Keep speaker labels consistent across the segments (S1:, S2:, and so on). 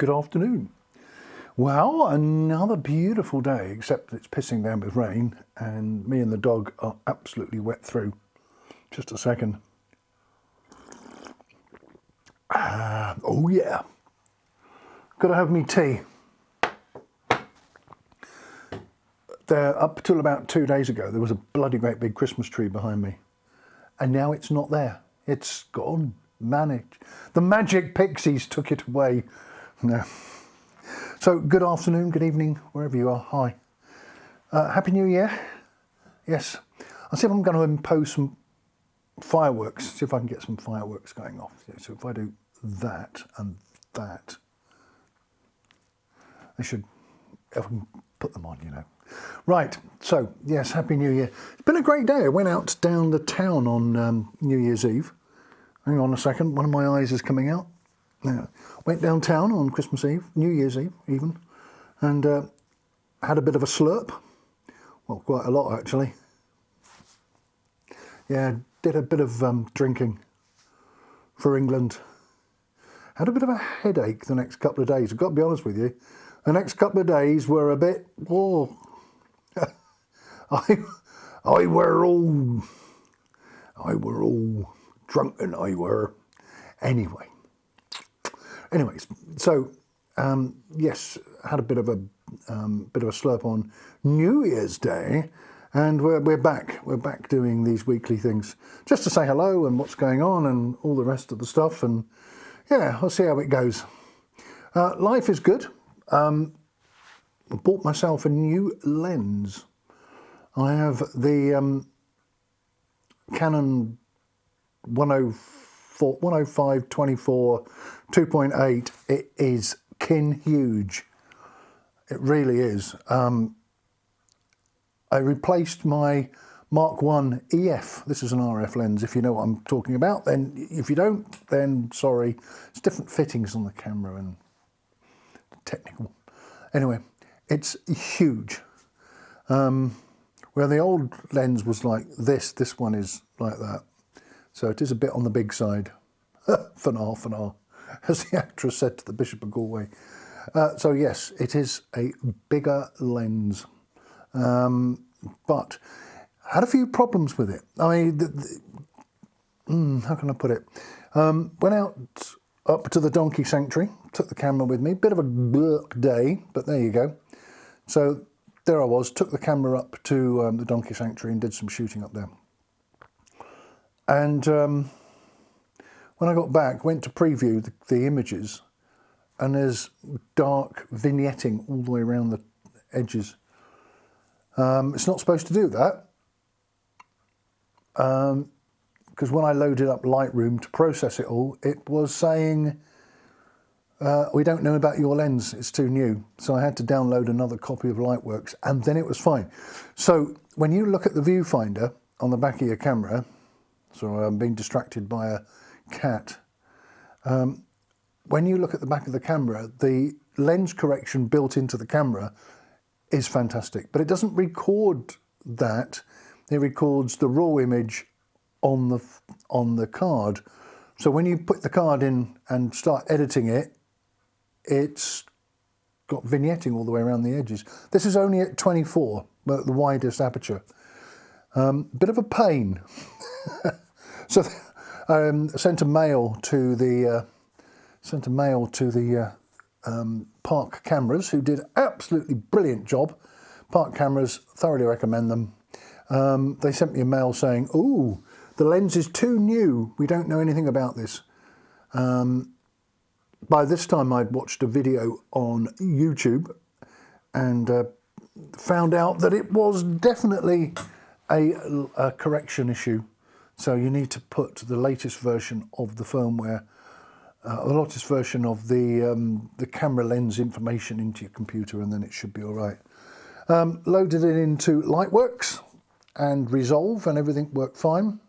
S1: Good afternoon. Well, another beautiful day, except it's pissing down with rain and me and the dog are absolutely wet through. Just a second. Oh yeah. Gotta have me tea. Up till about 2 days ago, there was a bloody great big Christmas tree behind me. And now it's not there. It's gone. Managed. The magic pixies took it away. No. So, good afternoon, good evening, wherever you are. Hi. Happy New Year. Yes. I'll see if I'm going to impose some fireworks. See if I can get some fireworks going off. So if I do that and that, I should, if I can put them on, you know. Right, so, yes, Happy New Year. It's been a great day. I went out down the town on New Year's Eve. Hang on a second, one of my eyes is coming out. Yeah. Went downtown on Christmas Eve, New Year's Eve even, and had a bit of a slurp. Well, quite a lot actually. Yeah, did a bit of drinking for England. Had a bit of a headache the next couple of days. I've got to be honest with you. The next couple of days were a bit, whoa. I were all drunken, I were. Anyways, so yes, had a bit of a slurp on New Year's Day, and we're back. We're back doing these weekly things just to say hello and what's going on and all the rest of the stuff. And yeah, I'll see how it goes. Life is good. I bought myself a new lens. I have the Canon 105-24 2.8. It is kin huge. It really is. I replaced my Mark 1 EF. This is an RF lens, if you know what I'm talking about. Then if you don't, then sorry. It's different fittings on the camera and technical. Anyway, it's huge. Where the old lens was like this one is like that. So it is a bit on the big side. For now, as the actress said to the Bishop of Galway. So yes, it is a bigger lens. But had a few problems with it. I mean, how can I put it? Went out up to the donkey sanctuary, took the camera with me. Bit of a blurk day, but there you go. So there I was, took the camera up to the donkey sanctuary and did some shooting up there. And when I got back, went to preview the images, and there's dark vignetting all the way around the edges. It's not supposed to do that, because when I loaded up Lightroom to process it all, it was saying, we don't know about your lens, it's too new. So I had to download another copy of Lightworks, and then it was fine. So when you look at the viewfinder on the back of your camera, so I'm being distracted by a cat. When you look at the back of the camera, the lens correction built into the camera is fantastic, but it doesn't record that. It records the raw image on the card. So when you put the card in and start editing it, it's got vignetting all the way around the edges. This is only at 24, but the widest aperture. Bit of a pain. So sent a mail to the Park Cameras, who did absolutely brilliant job. Park Cameras, thoroughly recommend them. They sent me a mail saying, "Ooh, the lens is too new. We don't know anything about this." By this time, I'd watched a video on YouTube and found out that it was definitely a correction issue. So you need to put the latest version of the firmware, the latest version of the camera lens information into your computer, and then it should be all right. Loaded it into Lightworks and Resolve, and everything worked fine.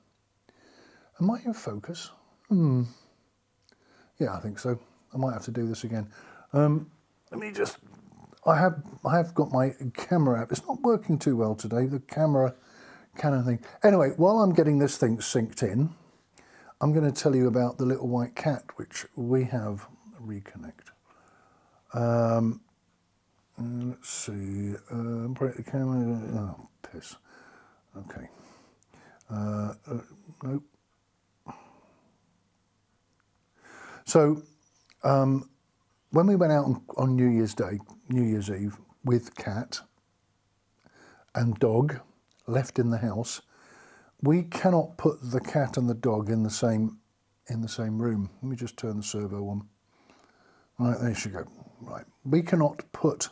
S1: Am I in focus? Yeah, I think so. I might have to do this again. Let me just. I have got my camera app. It's not working too well today. The camera Canon thing. Anyway, while I'm getting this thing synced in, I'm going to tell you about the little white cat which we have. Reconnect. Let's see. Break the camera. Oh, piss. Okay. Nope. So, when we went out on New Year's Day, New Year's Eve, with cat and dog left in the house, we cannot put the cat and the dog in the same room. Let me just turn the servo on. Right, there she go. Right, we cannot put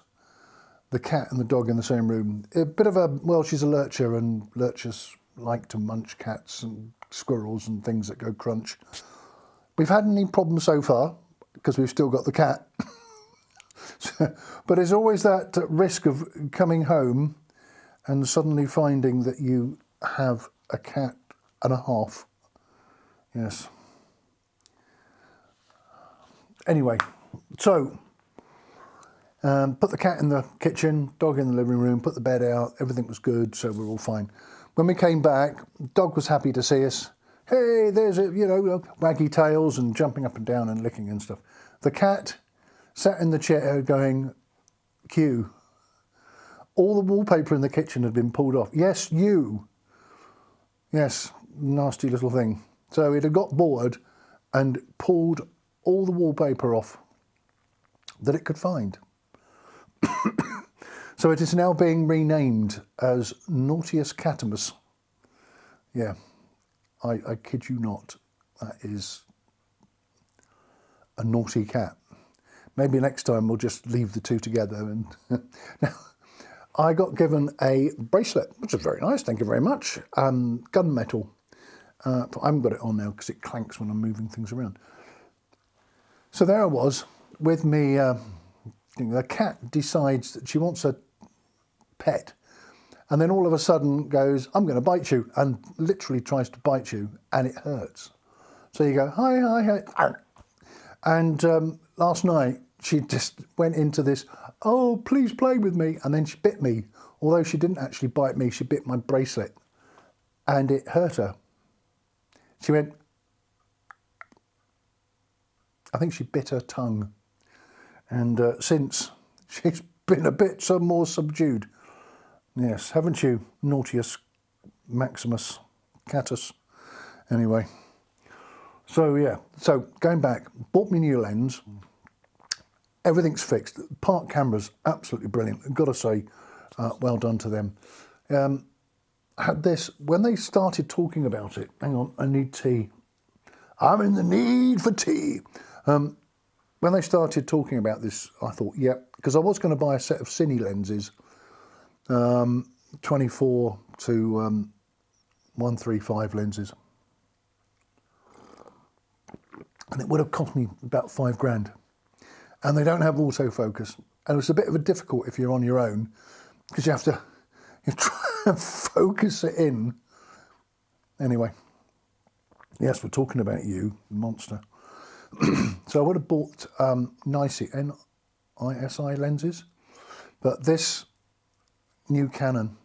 S1: the cat and the dog in the same room. A bit of a, well, she's a lurcher, and lurchers like to munch cats and squirrels and things that go crunch. We've had any problems so far because we've still got the cat. But there's always that risk of coming home and suddenly finding that you have a cat and a half. Yes. Anyway, so put the cat in the kitchen, dog in the living room, put the bed out, everything was good, so we're all fine. When we came back, dog was happy to see us. Hey, there's a, you know, waggy tails and jumping up and down and licking and stuff. The cat sat in the chair going, Q. All the wallpaper in the kitchen had been pulled off. Yes, you. Yes, nasty little thing. So it had got bored and pulled all the wallpaper off that it could find. So it is now being renamed as Naughtius Catamus. Yeah, I kid you not. That is a naughty cat. Maybe next time we'll just leave the two together. And now, I got given a bracelet, which is very nice, thank you very much. Gunmetal. I haven't got it on now because it clanks when I'm moving things around. So there I was with me. The cat decides that she wants a pet, and then all of a sudden goes, I'm going to bite you, and literally tries to bite you, and it hurts. So you go, hi, hi, hi. And last night she just went into this, oh, please play with me, and then she bit me. Although she didn't actually bite me, she bit my bracelet, and it hurt her. She went, I think she bit her tongue. And since, she's been a bit more subdued. Yes, haven't you, Naughtius Maximus Catus? Anyway, so yeah, so going back, bought me new lens. Everything's fixed. Park cameras, absolutely brilliant. I've got to say, well done to them. Had this, when they started talking about it, hang on, I need tea. I'm in the need for tea. When they started talking about this, I thought, yeah, because I was going to buy a set of cine lenses, 24 to 135 lenses. And it would have cost me about £5 and they don't have autofocus. And it's a bit of a difficult if you're on your own, because you have to try and focus it in. Anyway, yes, we're talking about you, monster. So I would have bought NISI, N-I-S-I lenses, but this new Canon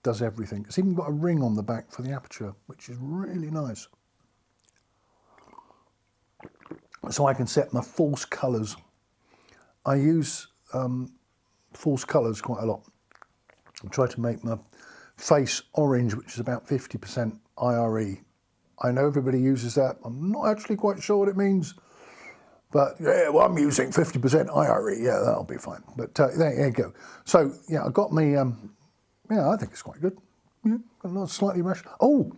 S1: does everything. It's even got a ring on the back for the aperture, which is really nice. So I can set my false colours. I use false colours quite a lot. I try to make my face orange, which is about 50% IRE. I know everybody uses that. I'm not actually quite sure what it means. But yeah, well, I'm using 50% IRE. Yeah, that'll be fine. But there you go. So yeah, I got me. Yeah, I think it's quite good. Yeah, got a lot slightly rash. Oh,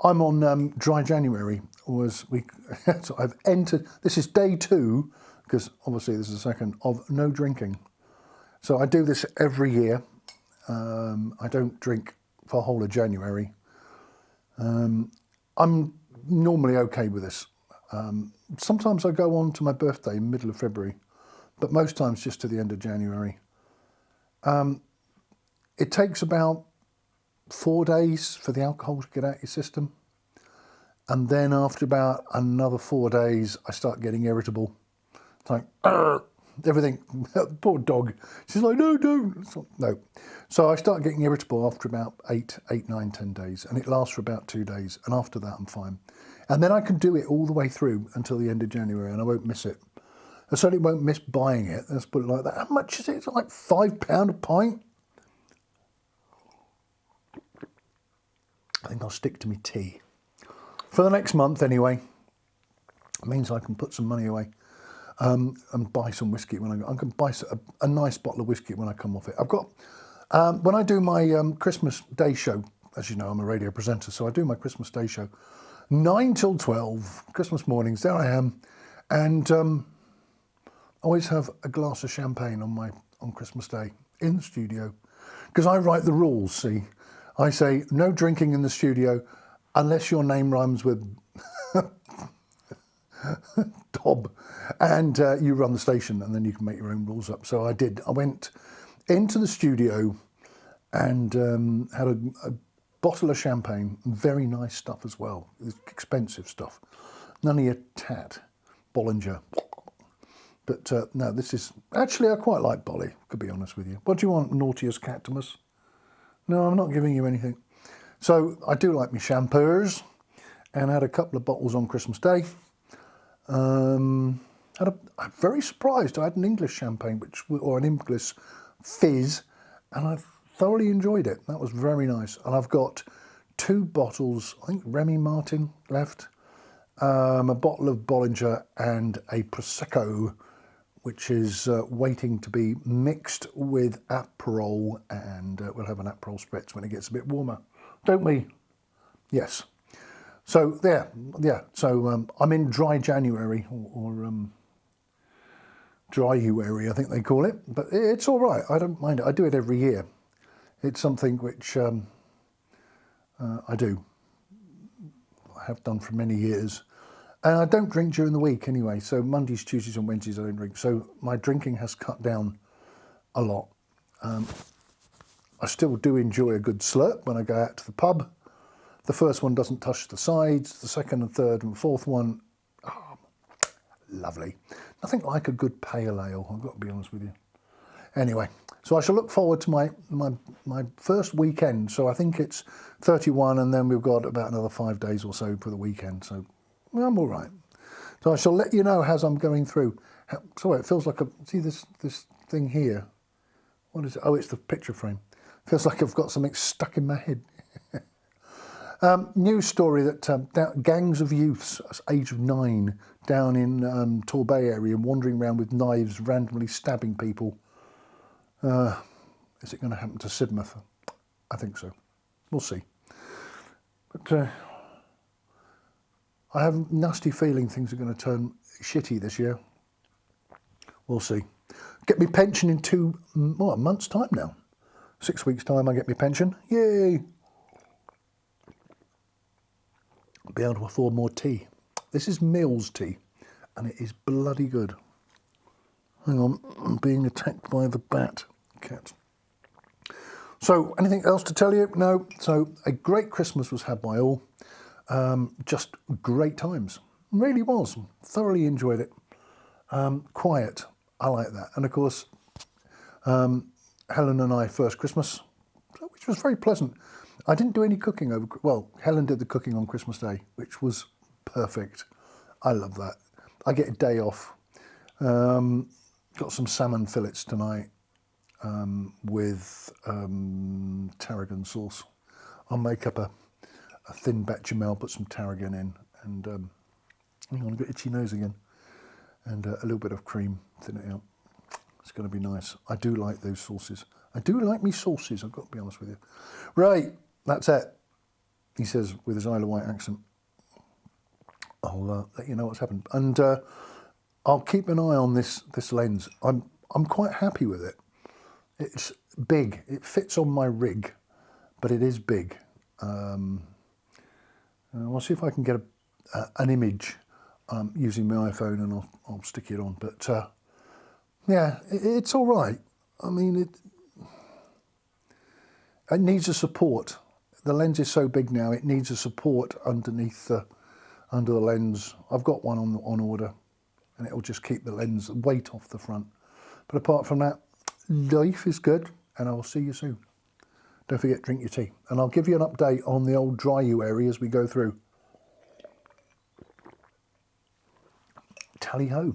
S1: I'm on dry January. So I've entered. This is day 2, because obviously this is the second of no drinking. So I do this every year. I don't drink for the whole of January. I'm normally okay with this. Sometimes I go on to my birthday, middle of February, but most times just to the end of January. It takes about 4 days for the alcohol to get out your system. And then after about another 4 days, I start getting irritable. It's like, everything, poor dog. She's like, no, don't. No. So I start getting irritable after about 8, 9, 10 days. And it lasts for about 2 days. And after that, I'm fine. And then I can do it all the way through until the end of January, and I won't miss it. I certainly won't miss buying it. Let's put it like that. How much is it? It's like £5 a pint. I think I'll stick to my tea. For the next month anyway. It means I can put some money away and buy some whiskey when I can buy a nice bottle of whiskey when I come off it. I've got, when I do my Christmas Day show, as you know, I'm a radio presenter, so I do my Christmas Day show, 9 till 12, Christmas mornings, there I am, and always have a glass of champagne on Christmas Day in the studio, because I write the rules, see. I say, no drinking in the studio unless your name rhymes with Dob, and you run the station, and then you can make your own rules up. So I did. I went into the studio and had a bottle of champagne, very nice stuff as well. It's expensive stuff. None of your tat, Bollinger. But no, this is, actually I quite like Bolly, to be honest with you. What do you want, naughtiest Cactimus? No, I'm not giving you anything. So I do like my champers, and I had a couple of bottles on Christmas Day. I'm very surprised. I had an English champagne, or an English fizz, and I thoroughly enjoyed it. That was very nice. And I've got 2 bottles, I think Remy Martin left, a bottle of Bollinger and a Prosecco, which is waiting to be mixed with Aperol, and we'll have an Aperol spritz when it gets a bit warmer, don't we? Yes. So there, yeah. So I'm in dry January, or dry-uary, I think they call it. But it's all right. I don't mind it. I do it every year. It's something which I do. I have done for many years. And I don't drink during the week anyway. So Mondays, Tuesdays and Wednesdays I don't drink. So my drinking has cut down a lot. I still do enjoy a good slurp when I go out to the pub. The first one doesn't touch the sides. The second and third and fourth one, oh, lovely. Nothing like a good pale ale, I've got to be honest with you. Anyway, so I shall look forward to my first weekend. So I think it's 31, and then we've got about another 5 days or so for the weekend. So I'm all right. So I shall let you know as I'm going through. Sorry, it feels like see this thing here. What is it? Oh, it's the picture frame. Feels like I've got something stuck in my head. News story that gangs of youths, age of 9, down in Torbay area, wandering around with knives, randomly stabbing people. Is it going to happen to Sidmouth? I think so. We'll see. But I have a nasty feeling things are going to turn shitty this year. We'll see. Get me pension in a month's time now. 6 weeks' time I get my pension. Yay! Be able to afford more tea. This is Mills tea, and it is bloody good. Hang on, I'm being attacked by the bat cat. So, anything else to tell you? No. So, a great Christmas was had by all. Just great times. Really was. Thoroughly enjoyed it. Quiet. I like that. And of course, Helen and I first Christmas, which was very pleasant. I didn't do any cooking Helen did the cooking on Christmas Day, which was perfect. I love that. I get a day off. Got some salmon fillets tonight with tarragon sauce. I'll make up a thin bechamel, put some tarragon in, and hang on, I've got itchy nose again, and a little bit of cream, thin it out. It's going to be nice. I do like those sauces. I do like me sauces, I've got to be honest with you. Right, that's it, he says with his Isle of Wight accent. I'll let you know what's happened. And I'll keep an eye on this lens. I'm quite happy with it. It's big. It fits on my rig, but it is big. I'll see if I can get an image using my iPhone, and I'll stick it on. But yeah, it's all right. I mean, it needs a support. The lens is so big now, it needs a support underneath under the lens. I've got one on order, and it'll just keep the lens weight off the front. But apart from that, life is good, and I'll see you soon. Don't forget, drink your tea. And I'll give you an update on the old dry-u as we go through. Tally-ho.